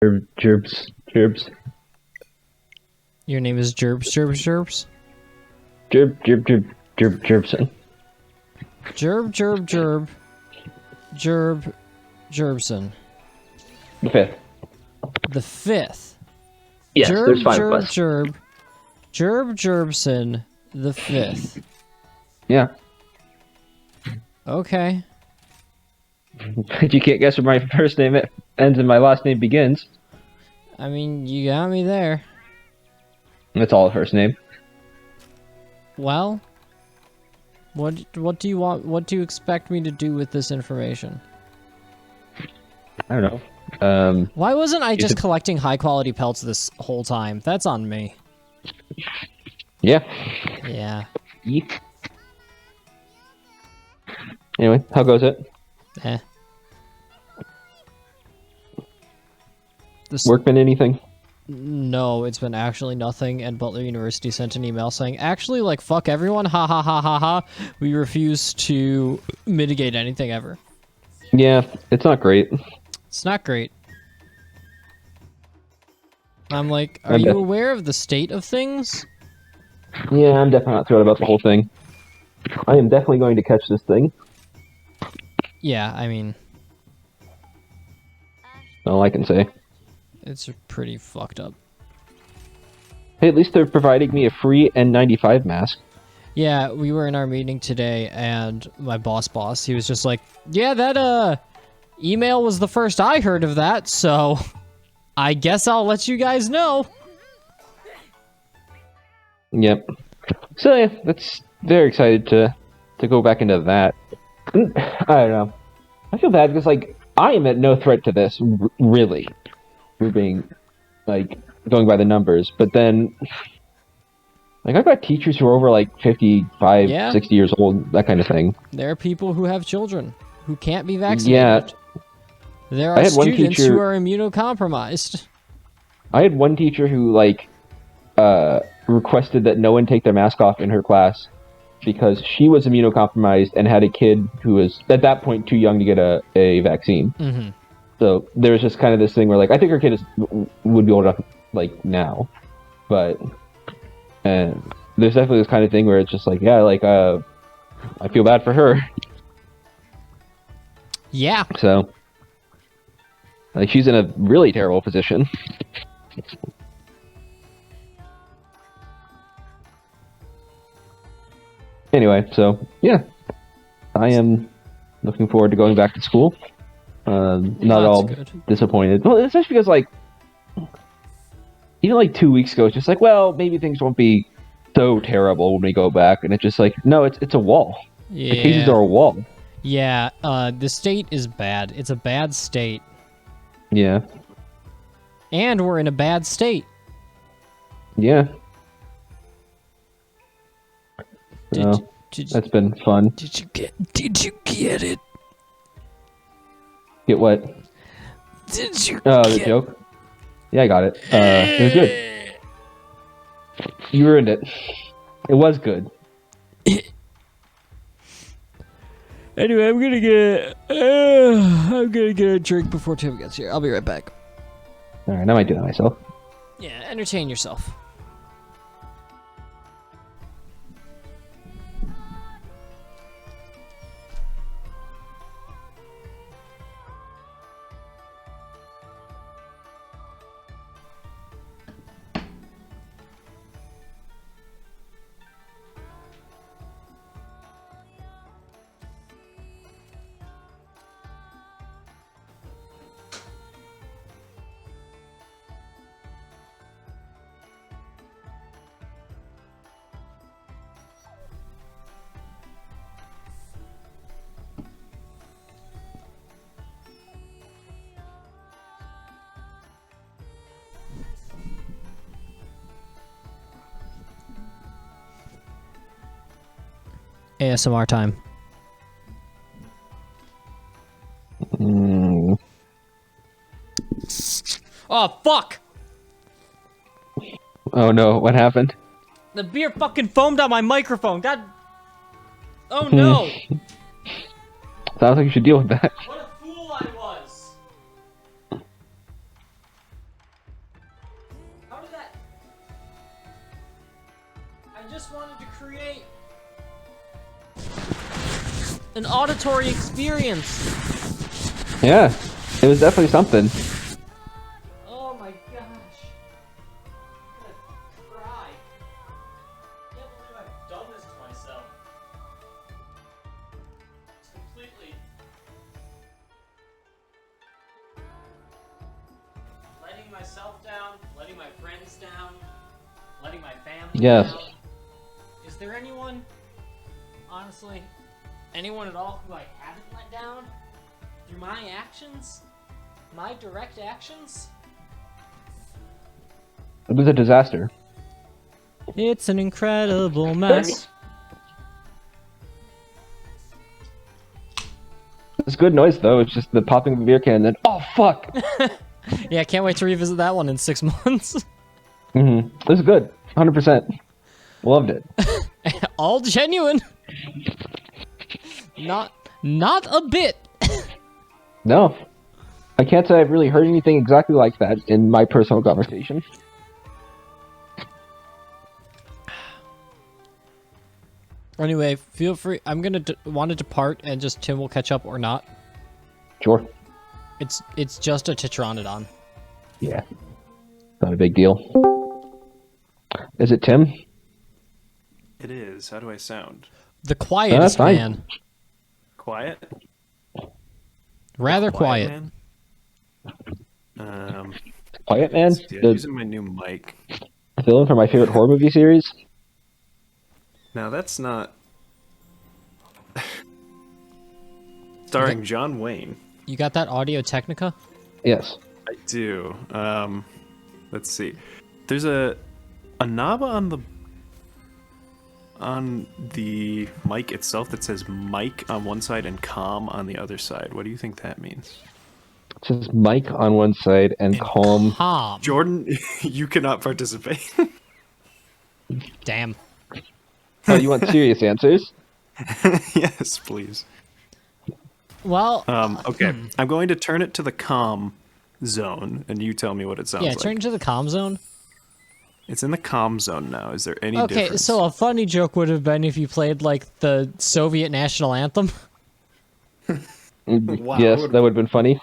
Jerbs. Your name is Jerbs? Jerbson. Jerbson. The fifth. The fifth. Yes, there's five of us. Jerbson the fifth. Yeah. Okay. But you can't guess where my first name ends and my last name begins. I mean, you got me there. That's all the first name. Well, what do you want? What do you expect me to do with this information? I don't know. Why wasn't I just collecting high quality pelts this whole time? That's on me. Yeah. Yeah. Yeet. Anyway, how goes it? Eh. Work been anything? No, it's been actually nothing, and Butler University sent an email saying, actually, like, fuck everyone, ha ha ha ha ha, we refuse to mitigate anything ever. Yeah, it's not great. It's not great. I'm like, are you aware of the state of things? Yeah, I'm definitely not thrilled about the whole thing. I am definitely going to catch this thing. Yeah, I mean... All I can say. It's pretty fucked up. Hey, at least they're providing me a free N95 mask. Yeah, we were in our meeting today, and my boss, he was just like, yeah, that, email was the first I heard of that, so I guess I'll let you guys know. Yep. So, yeah, that's very excited to go back into that. I don't know. I feel bad because, like, I am at no threat to this, really. We're being, like, going by the numbers, but then, like, I've got teachers who are over, like, 55, 60 years old, that kind of thing. There are people who have children who can't be vaccinated. Yeah. There are students who are immunocompromised. I had one teacher who, like, requested that no one take their mask off in her class because she was immunocompromised and had a kid who was, at that point, too young to get a vaccine. Mm-hmm. So there was just kind of this thing where, like, I think her kid would be old enough, like, now. But, and there's definitely this kind of thing where it's just like, yeah, like, I feel bad for her. Yeah. So, like, she's in a really terrible position. Anyway, so, yeah. I am looking forward to going back to school. Not all disappointed. Well, especially because, like, even, like, 2 weeks ago, it's just like, well, maybe things won't be so terrible when we go back. And it's just like, no, it's a wall. Yeah. The cases are a wall. Yeah, the state is bad. It's a bad state. Yeah. And we're in a bad state. Yeah. That's been fun. Did you get it? Get what? Did you the joke? Yeah, I got it. It was good. You ruined it. It was good. Anyway, I'm gonna get a drink before Tim gets here. I'll be right back. Alright, I might do that myself. Yeah, entertain yourself. ASMR time. Oh, fuck! Oh no, what happened? The beer fucking foamed on my microphone. God. Oh no! Sounds like you should deal with that. What a fool I was! just wanted to create an auditory experience. Yeah, it was definitely something. Oh my gosh. I'm gonna cry. I can't believe I've done this to myself. It's completely letting myself down, letting my friends down, letting my family Yes. down. Is there anyone, honestly, anyone at all who I haven't let down through my actions? My direct actions? It was a disaster. It's an incredible mess. It's good noise though. It's just the popping of a beer can and then oh fuck. Yeah, can't wait to revisit that one in 6 months. It was good. 100%. Loved it. All genuine. Not a bit. No. I can't say I've really heard anything exactly like that in my personal conversation. Anyway, feel free. I'm gonna want to depart, and just Tim will catch up or not. Sure. It's just a Tetronodon. Yeah. Not a big deal. Is it Tim? It is. How do I sound? The quietest fine. man. Quiet? Rather quiet. Man? Quiet Man? Let's see, I'm The using my new mic. villain from my favorite horror movie series? Now that's not... Starring John Wayne. You got that Audio Technica? Yes. I do. Let's see. There's a knob on the mic itself that says mic on one side and calm on the other side. What do you think that means? It says mic on one side and calm. Calm. Jordan, you cannot participate. Damn. Oh, you want serious answers? Yes, please. Well. Okay. I'm going to turn it to the calm zone, and you tell me what it sounds Yeah, like. turn to the calm zone. It's in the calm zone now. Is there any Okay, difference? so a funny joke would have been if you played like the Soviet national anthem. Wow, Yes, that would have been funny.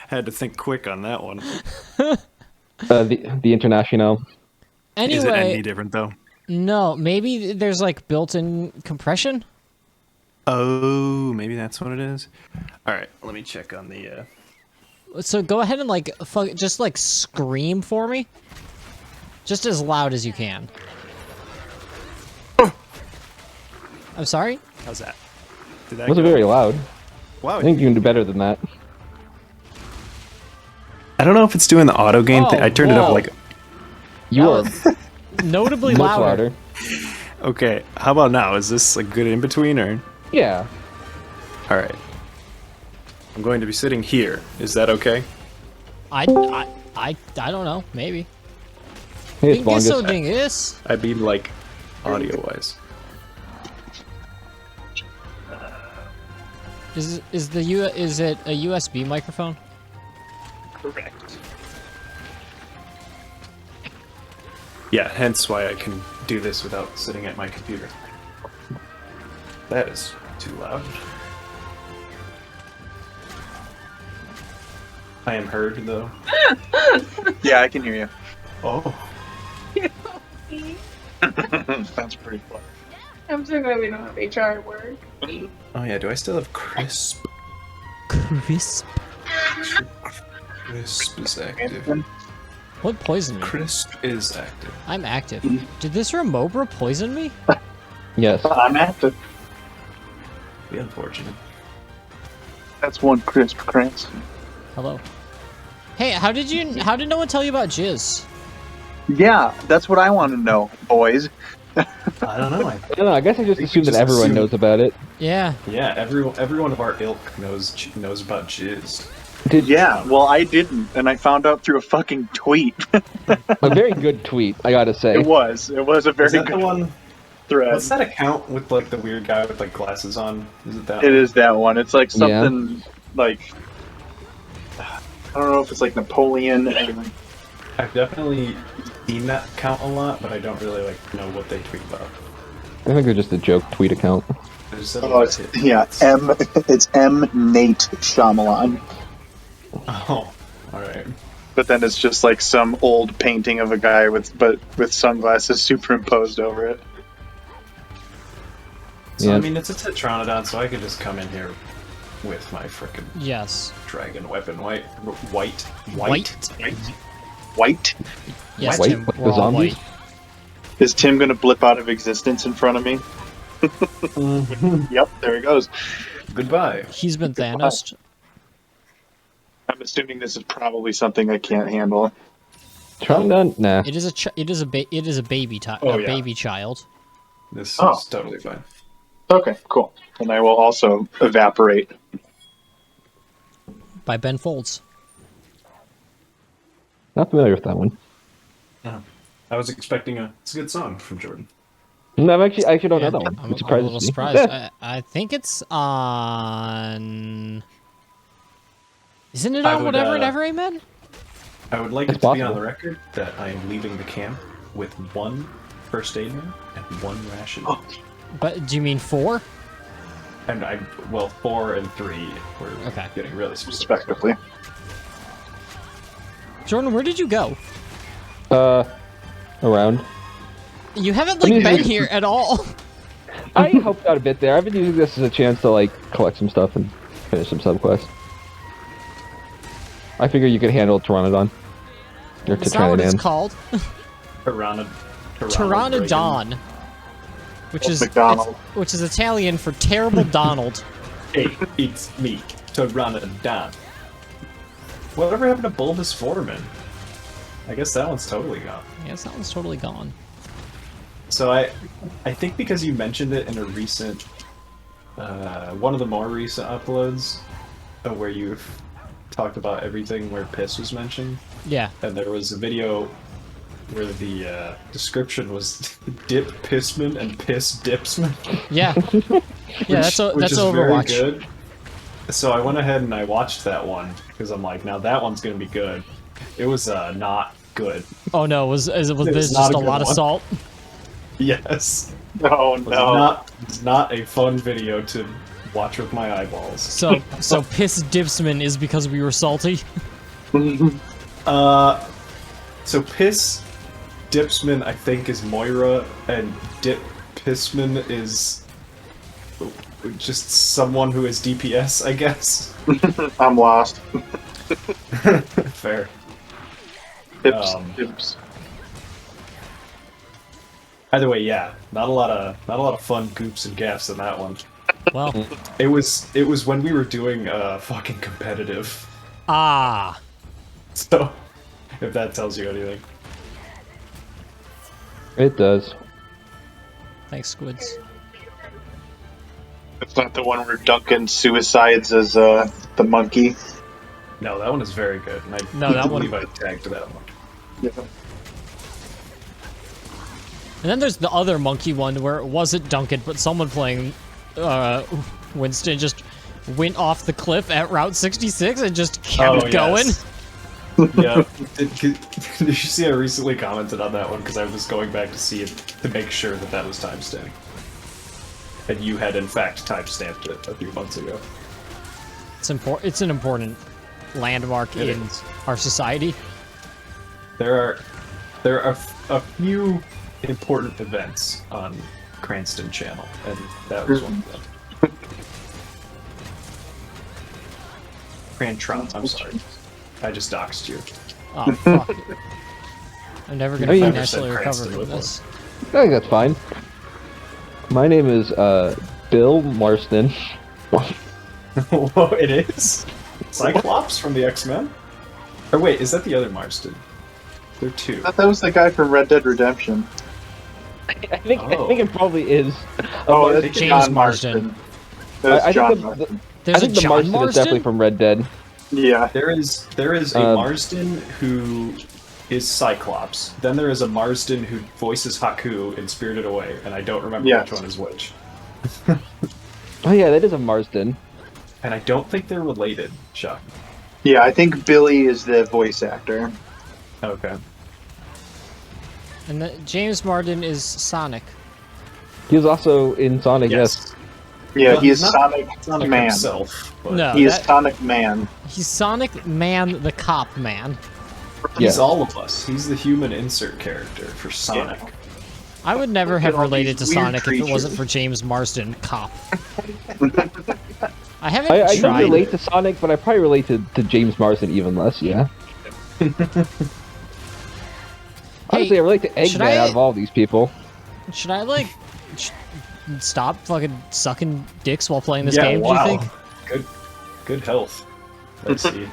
had to think quick on that one. The International. Anyway, Is it any different though? no, maybe there's like built-in compression. Oh, maybe that's what it is. All right, let me check on the. So go ahead and like just like scream for me, just as loud as you can. I'm sorry. How's that? Did that It wasn't go? very loud. Wow. I think you can do better than that. I don't know if it's doing the auto gain thing. Oh, I turned it up whoa. like. You are Notably much louder. louder. Okay, how about now? Is this like good in between or? Yeah. All right. I'm going to be sitting here. Is that okay? I don't know. Maybe. Hey, it's Dingus, Bongus. dingus. I mean, like, audio-wise. Is it a USB microphone? Correct. Yeah, hence why I can do this without sitting at my computer. That is too loud. I am heard, though. Yeah, I can hear you. Oh. Sounds pretty fun. I'm so glad we don't have HR at work. Oh, yeah, do I still have crisp? Crisp. Crisp is active. What poisoned me? Crisp is active. I'm active. Did this Remobra poison me? Yes. I'm active. Be unfortunate. That's one crisp Cranston. Hello. Hey, how did no one tell you about jizz? Yeah, that's what I want to know, boys. I don't know. I don't know. I guess I just think assumed we that just everyone assumed- knows about it. Yeah. Yeah, everyone of our ilk knows about jizz. Yeah, well, I didn't, and I found out through a fucking tweet. A very good tweet, I gotta say. It was a very Is that good the one? thread. What's that account with like the weird guy with like glasses on? Is it that? It one? is that one. It's like Yeah. something like I don't know if it's like Napoleon. And I've definitely seen that account a lot, but I don't really like know what they tweet about. I think they're just a joke tweet account. There's Oh, it's, yeah, it's M. Nate Shyamalan. Oh, alright. But then it's just like some old painting of a guy with sunglasses superimposed over it. So, Yeah. I mean, it's a Tetranodon, so I could just come in here with my frickin' Yes. dragon weapon. White. White. White? Yes, White? Tim. Like We're the all zombies? white. Is Tim gonna blip out of existence in front of me? Yep, there he goes. Goodbye. He's been Thanos. I'm assuming this is probably something I can't handle. Troutodon? Nah. It is a baby Oh, yeah. baby child. This Oh. is totally fine. Okay, cool. And I will also evaporate. By Ben Folds. Not familiar with that one. I was expecting it's a good song from Jordan. No, I actually don't know Yeah, that one. I'm It a surprises little me. surprised. I think it's on. Isn't it I on would, Whatever Never Amen? I would like It's it to be possible. on the record that I am leaving the camp with 1 first aid man and 1 ration. Oh. But do you mean 4? And 4 and 3 were Okay. getting really specific. Respectively. Jordan, where did you go? Around. You haven't I like mean, been here at all. I helped out a bit there. I've been using this as a chance to like collect some stuff and finish some subquests. I figure you could handle Pteranodon. Or Is that what it's Tetranodon. called? Pteranodon. Which is McDonald. which is Italian for terrible Donald. Hey, it's me, Pteranodon. Whatever happened to Bulbous Foreman? I guess that one's totally gone. Yes, that one's totally gone. So I think because you mentioned it in a recent, one of the more recent uploads, where you talked about everything where piss was mentioned, Yeah. and there was a video where the description was Dip Pissman and Piss Dipsman. Yeah. Yeah, that's which is Overwatch. Very good. So I went ahead and I watched that one because I'm like, now that one's gonna be good. It was not good. Oh no, was there's not just a a good lot of one. salt? Oh Yes. no. It's not a fun video to watch with my eyeballs. So Piss Dipsman is because we were salty? So Piss Dipsman I think is Moira, and Dip Pissman is just someone who is DPS, I guess. I'm lost. Fair. Tips. Um, Tips. Either way, yeah, not a lot of fun goops and gaffs in that one. Well, It was when we were doing fucking competitive. ah. So if that tells you anything. It does. Thanks, Squids. It's not the one where Duncan suicides as the monkey. No, that one is very good. And I No, that one- believe I tagged that one. Yeah. And then there's the other monkey one where it wasn't Duncan, but someone playing Winston just went off the cliff at Route 66 and just kept going. Yes. Yeah. Did you see I recently commented on that one because I was going back to see it to make sure that that was timestamped. And you had in fact timestamped it a few months ago. It's an important landmark It in is. our society. There are a few important events on Cranston Channel, and that was one of them. Crantron, I'm sorry. I just doxed you. Oh, fuck. I'm never gonna Oh, yeah. financially 100% recover Cranston from before. this. I think that's fine. My name is Bill Marston. Whoa, it is? Cyclops from the X-Men? Or wait, is that the other Marston? There are two. I thought that was the guy from Red Dead Redemption. I think Oh. it probably is. Oh, I that's think James John Marsden. Marsden. That's I John think Marsden. There's I think a the John Marston Marsden? is definitely from Red Dead. Yeah. There is a Marsden who is Cyclops. Then there is a Marsden who voices Haku in Spirited Away, and I don't remember Yes. which one is which. Oh yeah, that is a Marsden. And I don't think they're related, Chuck. Yeah, I think Billy is the voice actor. Okay. And James Marsden is Sonic. He was also in Sonic. Yes. Yeah, Well, he is not Sonic Man. himself. But No, He is Sonic Man. he's Sonic Man, the cop man. he's Yeah. all of us. He's the human insert character for Sonic. I would never have at all related to these weird Sonic if it wasn't creatures. for James Marsden, cop. I haven't I don't tried. relate to Sonic, but I probably relate to James Marsden even less. Yeah. Honestly, I relate to should Eggman I- out of all these people. Should I like stop fucking sucking dicks while playing this Yeah, game? wow. Do you think? Good health. Let's see.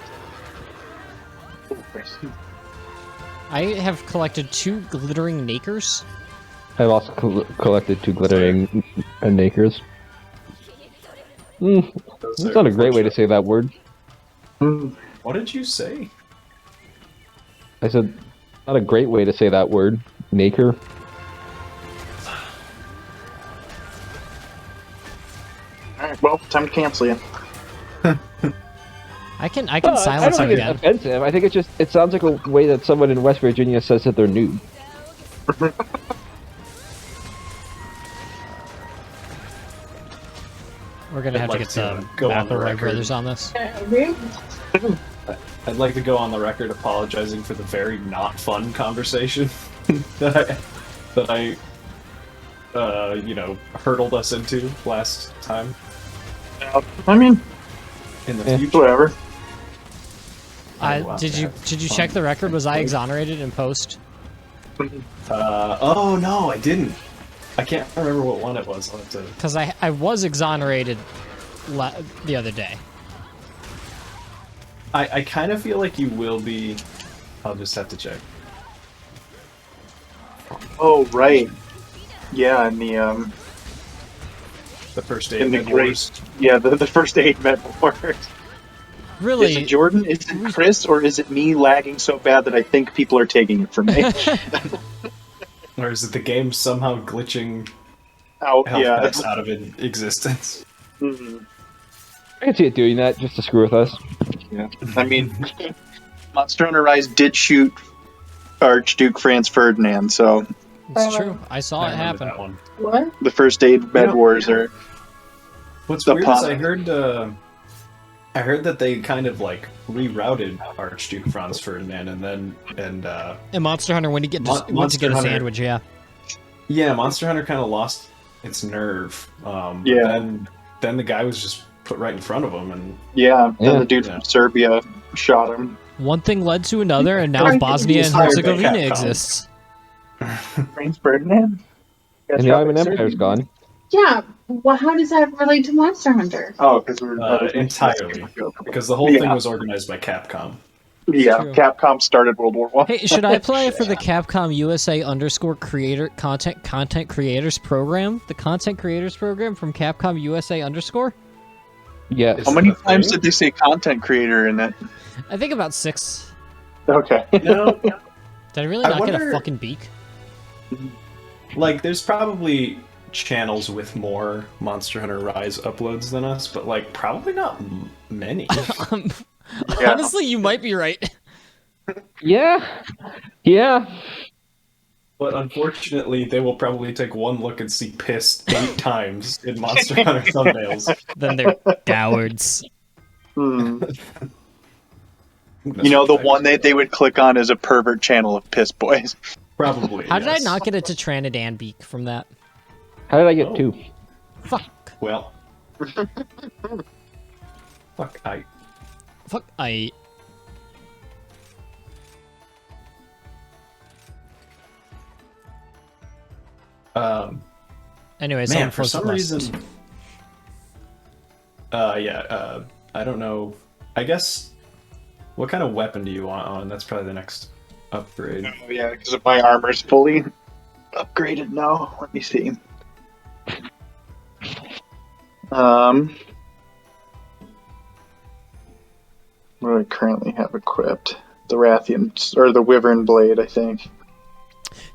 I have collected 2 glittering nakers. I've also collected 2 glittering nakers. That's not a great way to say that word. What did you say? I said, not a great way to say that word. Naker. Alright, well, time to cancel you. I can I don't silence him think it's again. offensive. I think it sounds like a way that someone in West Virginia says that they're nude. We're gonna I'd have to like get to, some go on the McElroy record. brothers on this. I'd like to go on the record apologizing for the very not fun conversation that I hurtled us into last time I mean, in the Yeah. future. whatever. Wow, Did you fun. check the record? Was I exonerated in post? Oh no, I didn't. I can't remember what one it was. I'll have to... Because I was exonerated the other day. I kind of feel like you will be. I'll just have to check. Oh, right. Yeah, and The first in aid the Med great, Wars. yeah, the first aid med wars. Really? Is it Jordan? Is it Chris? Or is it me lagging so bad that I think people are taking it from me? Or is it the game somehow glitching Oh, health yeah. packs out of existence? Mhm. I can see it doing that just to screw with us. Yeah. I mean, Monster Hunter Rise did shoot Archduke Franz Ferdinand, so It's true. I saw it I remember happen. that one. What? the first aid med wars are. What's The weird is pun. I heard that they kind of like rerouted Archduke Franz Ferdinand and In Monster Hunter, when you get went to Monster get a Hunter. sandwich, yeah. yeah, Monster Hunter kind of lost its nerve. But Yeah. then the guy was just put right in front of him, and Yeah, Yeah. and the dude from Serbia shot him. One thing led to another, and now Frank Bosnia and was hired by Herzegovina Capcom. exists. Franz Ferdinand? And the Ottoman Empire's gone. Yeah. Well, how does that relate to Monster Hunter? Oh, because we're entirely. Because the whole thing was organized by Capcom. Yeah, True. Capcom started World War One. Hey, should I play for the Capcom USA _ creator content creators program? The content creators program from Capcom USA _ Yes. How many Is that a times thing? did they say content creator in it? I think about 6. Okay. No, Did I really I not get a wonder- fucking beak? like there's probably channels with more Monster Hunter Rise uploads than us, but like probably not many. Yeah. Honestly, you might be right. Yeah. Yeah. But unfortunately, they will probably take one look and see pissed 8 times in Monster Hunter thumbnails. Then they're cowards. Hmm. You know, the one that they would click on is a pervert channel of piss boys. Probably. How did I yes. not get a Tetranidan beak from that? How did I get Oh. 2? Fuck. Well. Fuck, Fuck. I. Anyway, man, someone for some posted reason. I don't know. I guess. What kind of weapon do you want on? That's probably the next upgrade. Oh, yeah, because my armor's fully upgraded now. Let me see. What do I currently have equipped? The Rathian, or the Wyvern Blade, I think.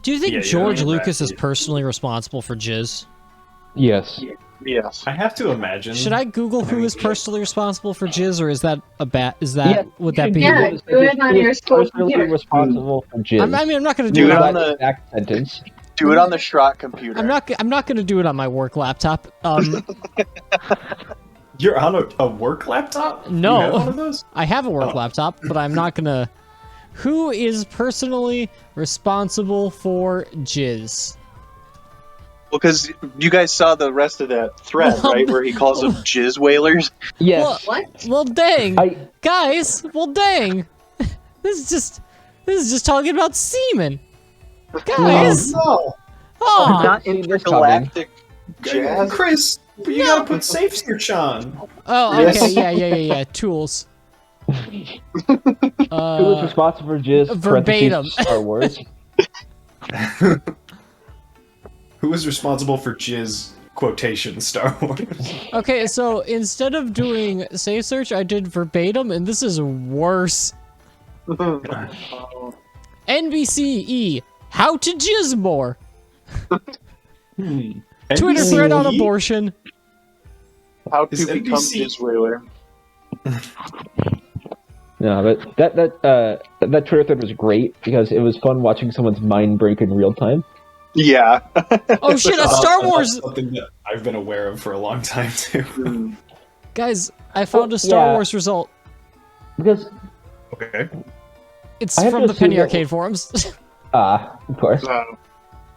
Do you think Yeah, you're George right, Lucas is dude. personally responsible for jizz? Yes. Yes. I have to imagine. Should I Google who is personally responsible for jizz, or is that a bat? Is that would that be? Yeah, do it on your school Personally computer. responsible for jizz. I mean, I'm not going to Do do it it. on That the- exact sentence. Do it on the Schrott computer. I'm not gonna do it on my work laptop. You're on a work laptop? No. You have one of those? I have a work laptop, but I'm not gonna. Who is personally responsible for jizz? Well, because you guys saw the rest of that thread, Well, right, where he calls them jizz whalers. Yes. What? Well, dang, I guys. Well, dang. This is just talking about semen, guys. No. Oh, Not seen this intergalactic jazz. Chris, but you gotta put safe search on. oh, okay, yeah. Tools. who was responsible for jizz? Verbatim. Star Wars. Who was responsible for jizz quotation Star Wars? Okay, so instead of doing safe search, I did verbatim, and this is worse. NBCE, how to jizz more. Twitter thread on abortion. How to Is become NBC jizz whaler. No, but that Twitter thread was great because it was fun watching someone's mind break in real time. Yeah. Oh shit, a Star Wars! Something that I've been aware of for a long time too. Guys, I found a Star Wars result. Because Okay. It's I have from to the Penny assume that- Arcade forums. of course.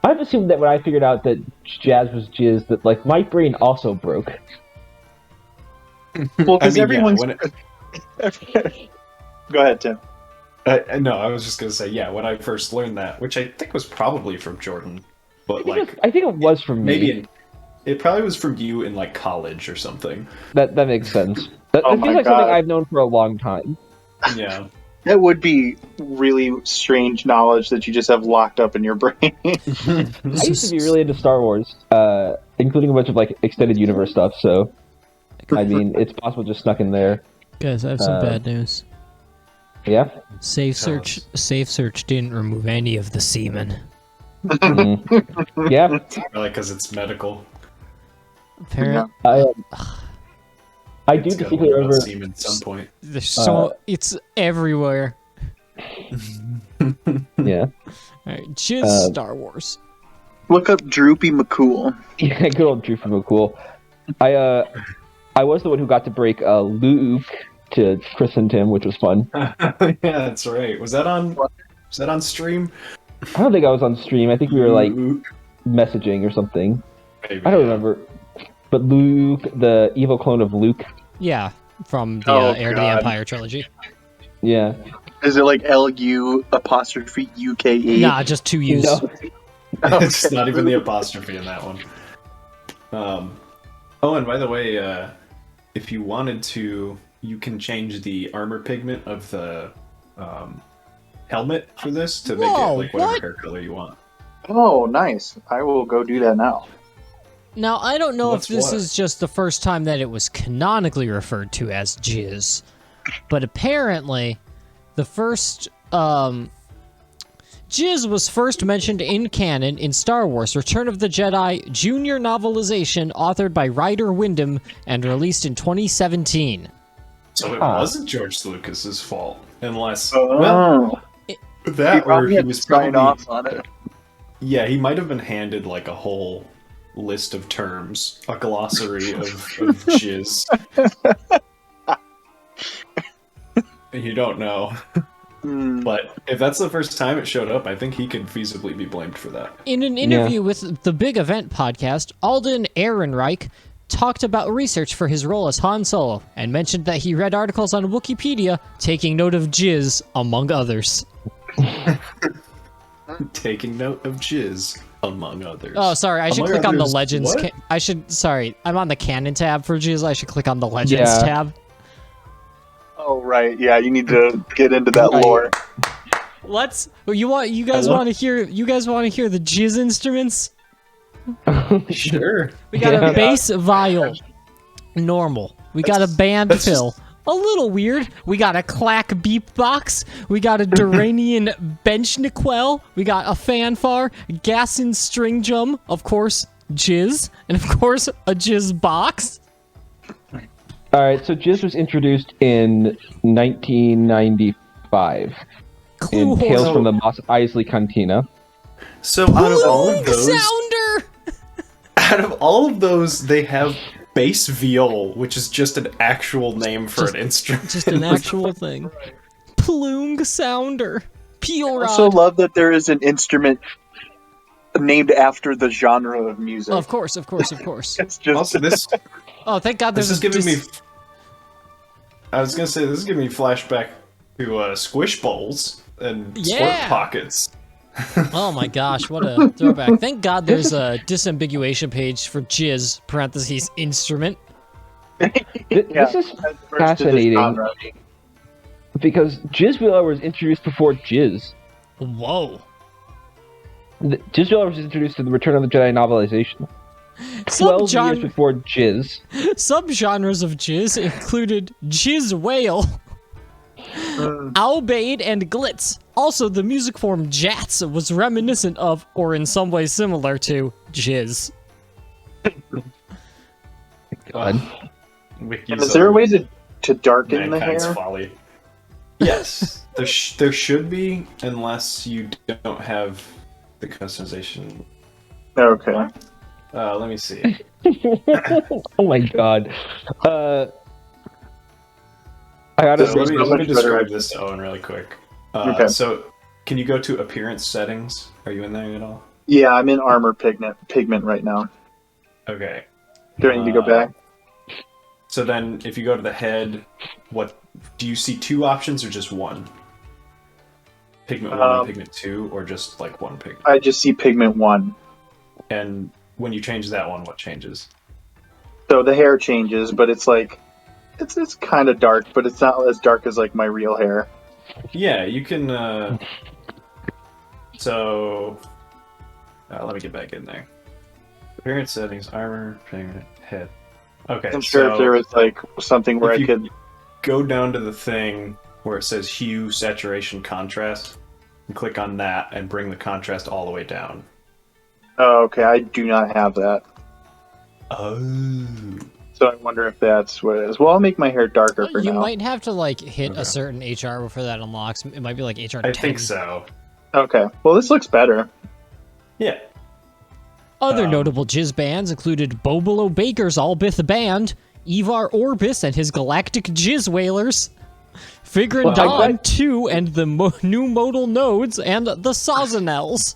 I've assumed that when I figured out that jazz was jizz, that like my brain also broke. Well, because I mean, everyone's. when Go ahead, Tim. no, I was just gonna say, yeah, when I first learned that, which I think was probably from Jordan, but like I think it was from maybe it probably was from you in like college or something. that makes sense. That Oh feels my like something God. I've known for a long time. Yeah. That would be really strange knowledge that you just have locked up in your brain. I used to be really into Star Wars, including a bunch of like extended universe stuff. So, I mean, it's possible just snuck in there. Guys, I have some bad news. Yeah. Safe search didn't remove any of the semen. Yeah. Probably because it's medical. Apparently, I do It's gotta distinctly learn about remember. semen at some point. there's so it's everywhere. Yeah. Alright, jizz Star Wars. Look up Droopy McCool. Yeah. Good old Drew from McCool. I was the one who got to break Luke to christen him, which was fun. Yeah, that's right. Was that on stream? I don't think I was on stream. I think we were like messaging or something. Maybe, I don't yeah. remember. But Luke, the evil clone of Luke. Yeah, from the Oh, Heir to the God. Empire trilogy. Yeah. Is it like LU''UKE? Nah, just two U's. No. It's not even the apostrophe in that one. Oh, and by the way, if you wanted to, you can change the armor pigment of the helmet for this to make Whoa, it like whatever what? hair color you want. Oh, nice. I will go do that now. Now, I don't know What's if this what? is just the first time that it was canonically referred to as jizz, but apparently, the first, jizz was first mentioned in canon in Star Wars Return of the Jedi Junior novelization authored by Ryder Wyndham and released in 2017. So it Huh. wasn't George Lucas's fault, unless Oh. well, He that or probably he had was to sign probably off on it. yeah, he might have been handed like a whole list of terms, a glossary of jizz. You don't know. But if that's the first time it showed up, I think he could feasibly be blamed for that. In an interview with the Big Event podcast, Alden Ehrenreich talked about research for his role as Han Solo and mentioned that he read articles on Wikipedia taking note of jizz, among others. Taking note of jizz, among others. Oh, sorry, I should Among click on the others, Legends. what? Sorry, I'm on the Canon tab for jizz. I should click on the Legends Yeah. tab. Oh, right. Yeah, you need to get into that lore. You guys want to hear the jizz instruments? Sure. We got Yeah. a bass viol, normal. We got a band that's fill, a little weird. We got a clack beatbox. We got a Duranian benchniquel. We got a fanfare, gassin string drum, of course, jizz, and of course a jizz box. All right. So jizz was introduced in 1995 Clue in Tales horse. from the Mos Eisley Cantina. So out of all of those, Sounder! out of all of those, they have bass viol, which is just an actual name for an instrument. Just an actual thing. Plung Sounder. Peel I also Rod. love that there is an instrument named after the genre of music. Of course. It's just Also, this Oh, thank God this there's is giving me. I was gonna say this is giving me flashback to Squish Bowls and Yeah. Squirt Pockets. Oh my gosh, what a throwback. Thank God there's a disambiguation page for jizz, parentheses, instrument. This is fascinating because jizz wheeler was introduced before jizz. Whoa. Jizz wheeler was introduced in the Return of the Jedi novelization. 12 years before jizz. Subgenres of jizz included jizz whale, albade, and glitz. Also, the music form jats was reminiscent of, or in some way similar to, jizz. God. Wikis Is there a on way to darken the mankind's hair? folly. Yes, there should be, unless you don't have the customization. Okay. Let me see. Oh my god. I gotta So let me much better. describe this to Owen really quick. Okay. So, can you go to appearance settings? Are you in there at all? Yeah, I'm in armor pigment right now. Okay. Do I need to go back? So then, if you go to the head, what do you see? 2 options or just one? Pigment 1 and pigment 2, or just like one pigment? I just see pigment 1. And when you change that one, what changes? So the hair changes, but it's like it's kind of dark, but it's not as dark as like my real hair. Yeah, you can. So, let me get back in there. Appearance settings, armor, pigment, head. Okay, I'm sure if there was like something where if I you could. go down to the thing where it says hue, saturation, contrast, and click on that and bring the contrast all the way down. Oh, okay. I do not have that, Oh. so I wonder if that's what it is. Well, I'll make my hair darker for You now. might have to like hit Okay. a certain HR before that unlocks. It might be like HR 10. I think so. Okay. Well, this looks better. Yeah. Other notable jizz bands included Bobolo Baker's Albith Band, Ivar Orbis and his Galactic Jizz Whalers, Figrin Dawn 2 and the new modal nodes, and the Sazanels.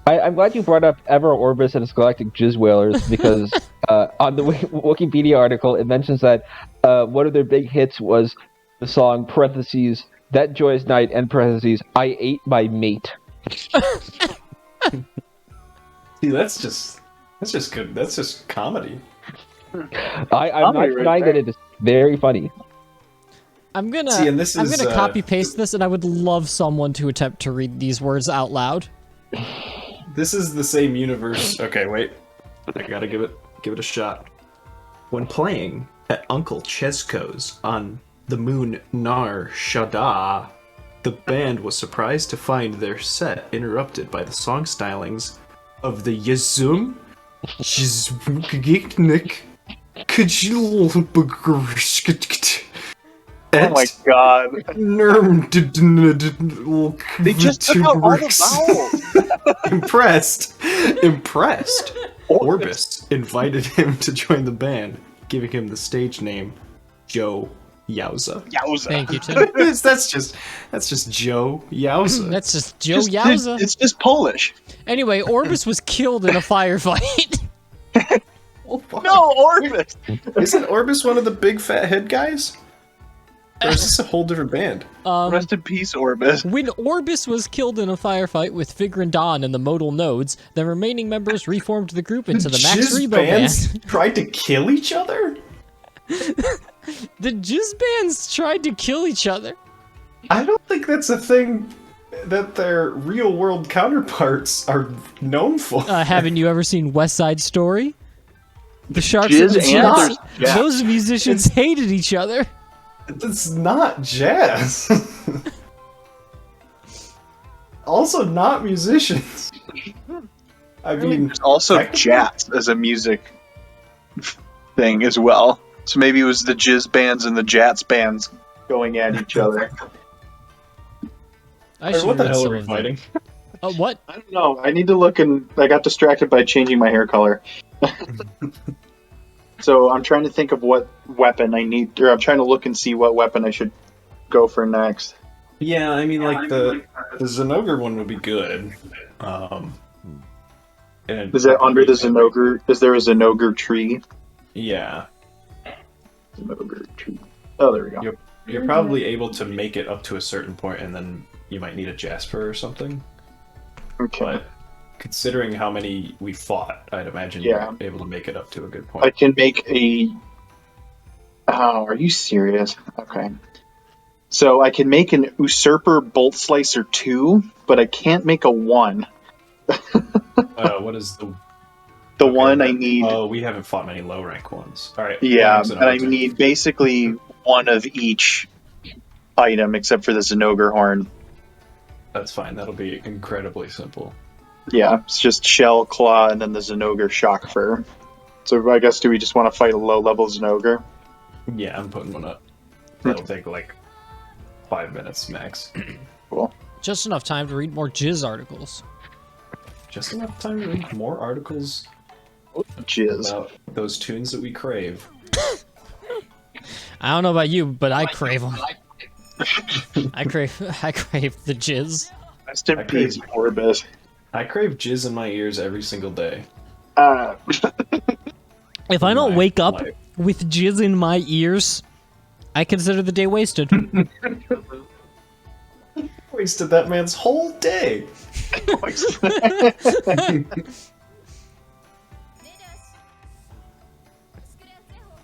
I'm glad you brought up Ever Orbis and his Galactic Jizz Whalers because on the Wikipedia article it mentions that one of their big hits was the song parentheses That Joyous Night and parentheses I Ate My Mate. See, that's just good. That's just comedy. I'm Comedy not right denying there. that it is very funny. I'm gonna See, and this I'm is, gonna copy paste this, and I would love someone to attempt to read these words out loud. This is the same universe. Okay, wait. I gotta give it a shot. When playing at Uncle Chesko's on the moon Nar Shaddaa, the band was surprised to find their set interrupted by the song stylings of the Yazum Jizwugignik Oh my god! They just took out all the vowels. Impressed. Orbis invited him to join the band, giving him the stage name Joe Yowza. Yowza. Thank you, Tim. that's just Joe Yowza. That's just Joe Yowza. It's just Polish. Anyway, Orbis was killed in a firefight. No, Orbis. Isn't Orbis one of the big fat head guys? Or is this a whole different band? Rest in peace, Orbis. When Orbis was killed in a firefight with Figrin Dawn and the modal nodes, the remaining members reformed the group into the Max Jizz Rebo bands Band. tried to kill each other? The Jizz bands tried to kill each other. I don't think that's a thing that their real world counterparts are known for. Haven't you ever seen West Side Story? The Sharks and the Jizz and Jets. there's jazz. Those musicians hated each other. It's not jazz. Also not musicians. I mean, There's also technically- jazz as a music thing as well. So maybe it was the Jizz bands and the Jats bands going at each other. I Or should what the read hell some are we of them. fighting? What? I don't know. I need to look, and I got distracted by changing my hair color. So I'm trying to think of what weapon I need, or I'm trying to look and see what weapon I should go for next. Yeah, I mean, like the Zenogre one would be good. And Is it under the Zenogre? Is there a Zenogre tree? Yeah, Zenogre tree. Oh, there we go. you're probably able to make it up to a certain point, and then you might need a Jasper or something. Okay. But considering how many we fought, I'd imagine Yeah. you're able to make it up to a good I point. can make a. Oh, are you serious? Okay. So I can make an Usurper Bolt Slicer 2, but I can't make a 1. What is the The okay, one I need. Oh, we haven't fought many low rank ones. All right. Yeah, Zenogre. and I need basically one of each item except for the Zenogre Horn. That's fine. That'll be incredibly simple. Yeah, it's just Shell, Claw, and then the Zenogre Shock Fur. So I guess do we just want to fight a low-level Zenogre? Yeah, I'm putting one up. That'll take like 5 minutes max. Cool. Just enough time to read more jizz articles. Just enough time to read more articles Jizz. about those tunes that we crave. I don't know about you, but I crave them. I crave the jizz. Rest in I peace, crave- Orbis. I crave jizz in my ears every single day. If I don't My wake up life. with jizz in my ears, I consider the day wasted. Wasted that man's whole day.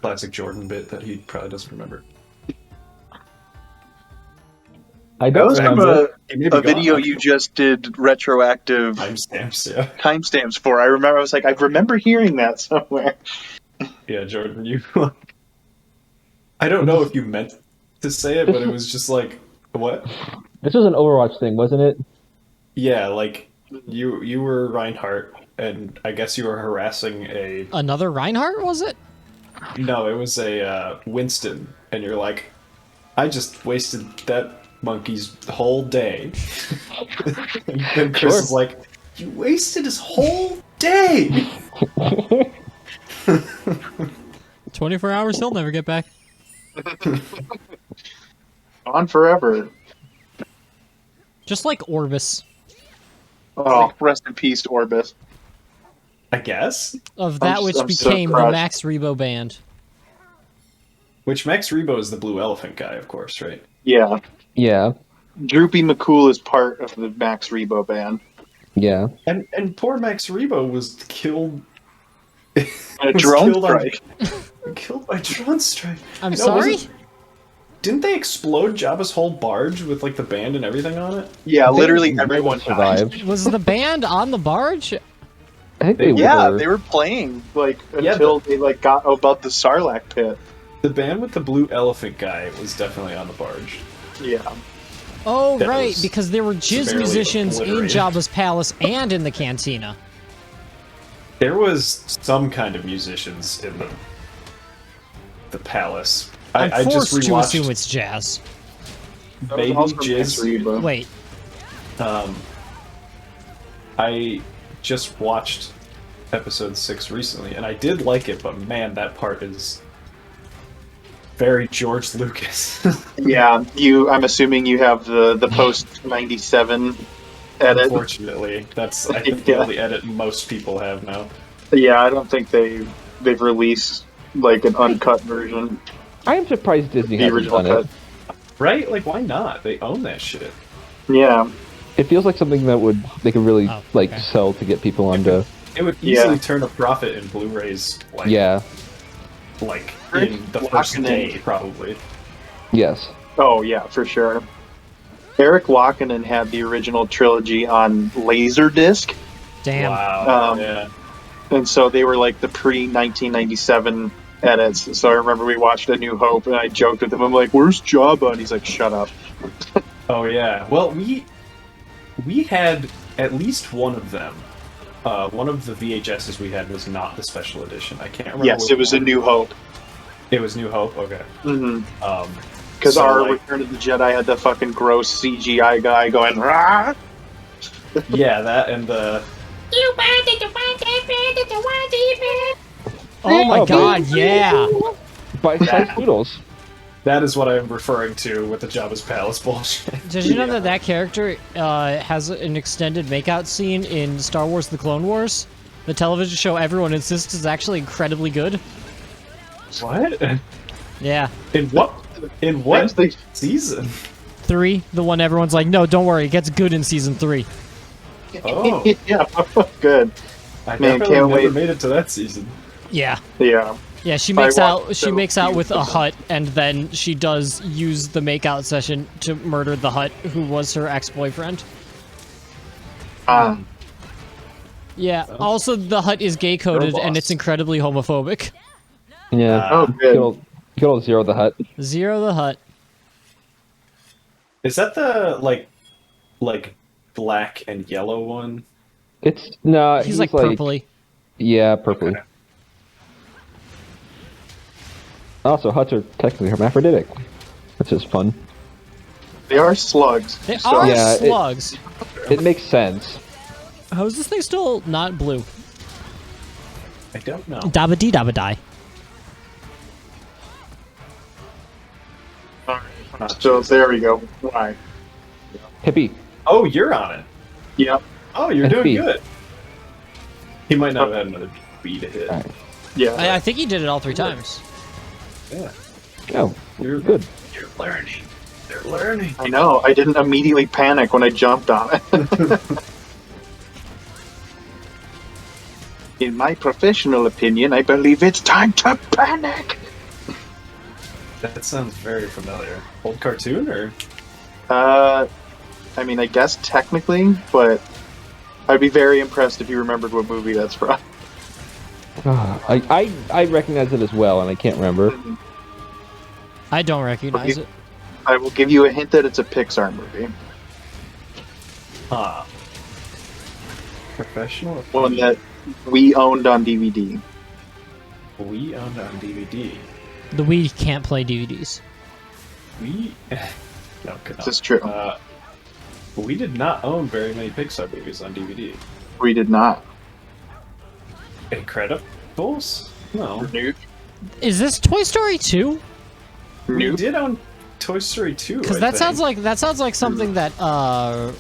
Classic Jordan bit that he probably doesn't remember. I That don't was from remember. He may be a gone video now. you just did retroactive Timestamps, yeah. timestamps for. I remember. I was like, I remember hearing that somewhere. Yeah, Jordan, you. I don't know if you meant to say it, but it was just like, what? This was an Overwatch thing, wasn't it? Yeah, like you were Reinhardt, and I guess you were harassing a. Another Reinhardt, was it? No, it was a Winston, and you're like, I just wasted that monkey's whole day. And then Chris Sure. is like, you wasted his whole day. 24 hours, he'll never get back. On forever. Just like Orbis. Oh, rest in peace, Orbis. I guess. Of that which I'm so became the crushed. Max Rebo band. Which Max Rebo is the blue elephant guy, of course, right? Yeah. Yeah, Droopy McCool is part of the Max Rebo band. yeah. And poor Max Rebo was killed. A Was drone killed on- strike. Killed by drone strike. I'm No, sorry? Didn't they explode Jabba's whole barge with like the band and everything on it? Yeah, literally They everyone died. survived. Was the band on the barge? I think they Yeah, were. they were playing like Yeah, until they like got about the Sarlacc pit. The band with the blue elephant guy was definitely on the barge. Yeah. Oh, That right, was because there were jizz severely musicians in obliterated. Jabba's palace and in the cantina. There was some kind of musicians in the palace. I'm I just forced to assume rewatched it's jazz. That was Baby also Max Jizz. Rebo. Wait, I just watched episode 6 recently, and I did like it, but man, that part is very George Lucas. Yeah, I'm assuming you have the post 97 edit. Unfortunately, that's I think the only edit most people have now. Yeah, I don't think they've released like an uncut version. I am surprised Disney The hasn't original done cut. it. Right? Like, why not? They own that shit. Yeah. It feels like something that they could really Oh, like okay. sell to get people onto. It would Yeah. easily turn a profit in Blu-rays, like, Yeah. like Rick in the first Wakeman. day, probably. Yes. Oh yeah, for sure. Eric Wakinen had the original trilogy on Laserdisc, damn. Wow. Um, yeah. and so they were like the pre-1997 edits. So I remember we watched A New Hope, and I joked with him. I'm like, "Where's Jabba?" And he's like, "Shut up." Oh yeah. Well, we had at least one of them. One of the VHSs we had was not the special edition. I can't remember. Yes, which it was A one. New Hope. It was New Hope. Okay. Because So, our like- Return of the Jedi had the fucking gross CGI guy going, "Rah!" Yeah, that and the Oh my Oh, god, yeah. Bite-sized noodles. that is what I'm referring to with the Jabba's Palace bullshit. Did you know that that character has an extended makeout scene in Star Wars: The Clone Wars? The television show everyone insists is actually incredibly good. What? Yeah. In what? In what Actually- season? 3, the one everyone's like, no, don't worry, it gets good in season 3. Oh, Yeah, good. I Man, definitely can't never wait. made it to that season. Yeah. Yeah. Yeah, she I makes watched out. She so makes out few with a of them. Hutt, and then she does use the makeout session to murder the Hutt, who was her ex-boyfriend. Yeah. Also, the Hutt is gay coded, and it's incredibly homophobic. Yeah. Oh, Good good. old Zero the Hutt. Zero the Hutt. Is that the like black and yellow one? It's no. He's like purpley. Yeah, purpley. Okay. Also, Hutts are technically hermaphroditic, which is fun. They are slugs. They so- are Yeah, slugs. It makes sense. How is this thing still not blue? I don't know. Dabba dee dabba die. So there we go. Why? Hippie. Oh, you're on it. Yep. Oh, you're That's doing B. good. He might not have had another B to hit. Alright. Yeah. I think he did it all 3 times. Yeah, Oh, you're good. You're learning. They're learning. I know. I didn't immediately panic when I jumped on it. In my professional opinion, I believe it's time to panic. That sounds very familiar. Old cartoon or? I mean, I guess technically, but I'd be very impressed if you remembered what movie that's from. I recognize it as well, and I can't remember. I don't recognize it. I will give you a hint that it's a Pixar movie. Huh. Professional? One that we owned on DVD. We owned on DVD. The Wii can't play DVDs. We... No, could not. This is true. We did not own very many Pixar movies on DVD. We did not. Incredibles? No. Nope. Is this Toy Story 2? We Nope. did own Toy Story 2, Because I that sounds think. like something that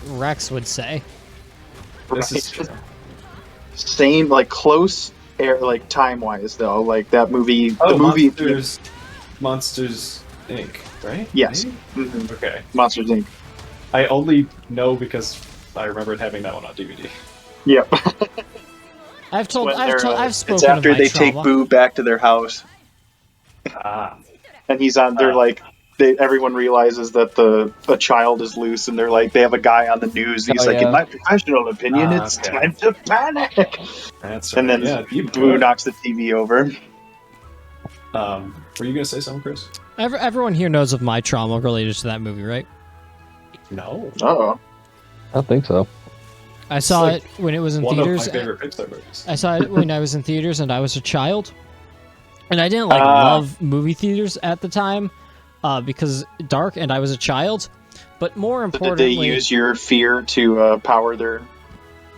Rex would say. This is true. Same, like close, like time wise though. Like that movie. Oh, the movie. Monsters Inc., right? Yes. Maybe? Mhm. Okay. Monsters Inc. I only know because I remembered having that one on DVD. Yep. I've It's spoken after of my they take trauma. Boo back to their house, Ah. and he's on. They're like, everyone realizes that a child is loose, and they're like, they have a guy on the news. And he's Oh, like, yeah. in my professional opinion, Ah, it's okay. time to panic. That's right. And then yeah, you Boo could. knocks the TV over. Were you gonna say something, Chris? Everyone here knows of my trauma related to that movie, right? No. Oh, I don't think so. I saw like it when it was in One theaters. of my favorite Pixar movies. I saw it when I was in theaters and I was a child. And I didn't like Ah. love movie theaters at the time because dark and I was a child. But more so did importantly, they use your fear to power their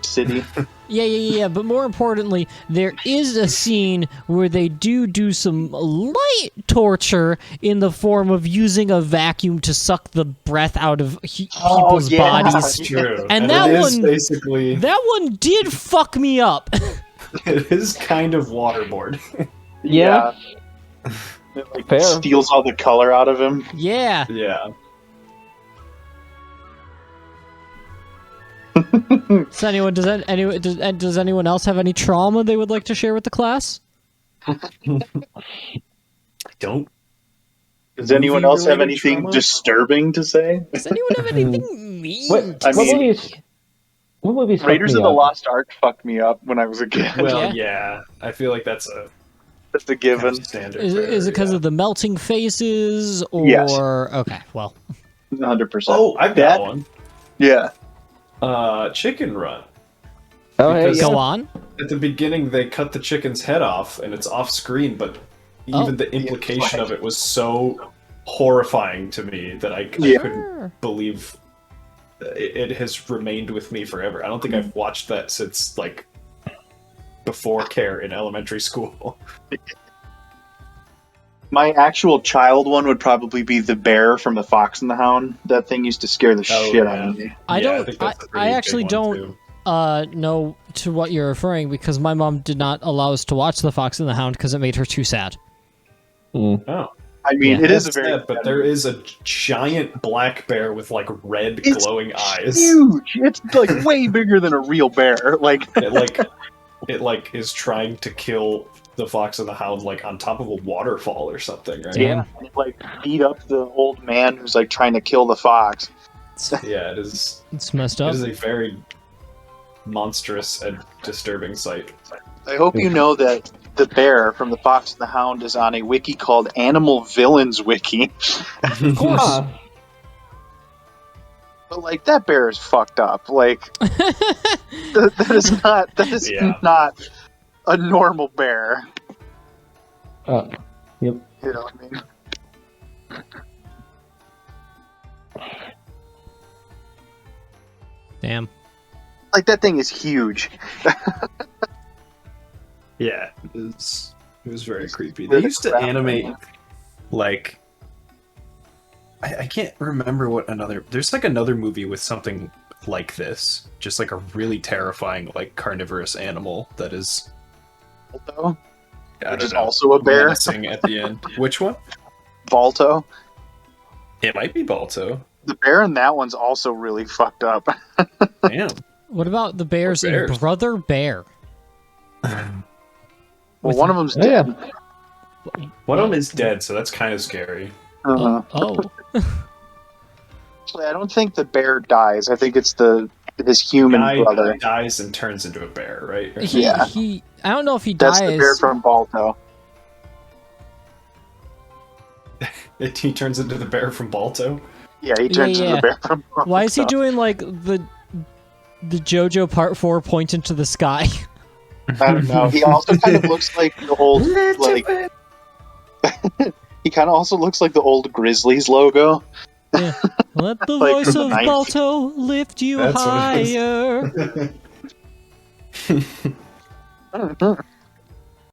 city? yeah. But more importantly, there is a scene where they do some light torture in the form of using a vacuum to suck the breath out of people's yeah. bodies. That's true. And that it is one- basically That one did fuck me up. it is kind of waterboard. Yeah. It, like, Fair. steals all the color out of him. Yeah. Yeah. Does anyone else have any trauma they would like to share with the class? Don't. Does anyone else have Movie-related anything trauma? disturbing to say? Does anyone have anything mean? What? to I What mean- movies? What movies? fucked Raiders me of the up? Lost Ark fucked me up when I was a kid. Well, Yeah. yeah. I feel like that's a That's a kind given. of standard. Is it because yeah. of the melting faces or Yes. okay, well, 100%. Oh, I've That- got one. Yeah. Chicken Run. Oh, hey, Because- yeah. go on. At the beginning, they cut the chicken's head off, and it's off screen. But even Oh. the implication of it was so horrifying to me that I Yeah. couldn't believe it has remained with me forever. I don't think I've watched that since like before care in elementary school. My actual child one would probably be the bear from the Fox and the Hound. That thing used to scare the shit out of me. I actually don't know to what you're referring because my mom did not allow us to watch The Fox and the Hound because it made her too sad. Oh. I mean, Yeah. it is a That's very sad, but there is a giant black bear with like red It's glowing eyes. huge. It's like way bigger than a real bear. Like It is trying to kill the Fox and the Hound like on top of a waterfall or something, right? Damn. and it, like beat up the old man who's like trying to kill the fox. Yeah, it is. It's messed It up. is a very monstrous and disturbing sight. I hope you know that the bear from the Fox and the Hound is on a wiki called Animal Villains Wiki. Of course. Huh. But like that bear is fucked up. Like that is Yeah. not a normal bear. Yep. You know what I mean? Damn. Like that thing is huge. Yeah, it was very creepy. Where They the used to crap animate went. like I can't remember what another. There's like another movie with something like this, just like a really terrifying like carnivorous animal that is. Balto, I which don't is know, also a bear. menacing at the end. Which one? Balto. It might be Balto. The bear in that one's also really fucked up. Damn. What about the bears, What bears? in Brother Bear? Well, one of them's Oh, yeah. dead. One of them is dead, so that's kind of scary. Oh. Actually, I don't think the bear dies. I think it's his human Guy brother. dies and turns into a bear, right? Yeah. I don't know if he That's dies. the bear from Balto. He turns into the bear from Balto. Yeah, he turns into yeah. the bear from Balto. Why is he doing like the JoJo Part 4 point into the sky? I don't know. He also kind of looks like the old like. He kind of also looks like the old Grizzlies logo. Yeah. Let the Like voice from of the 90s. Balto lift you That's what it is. higher.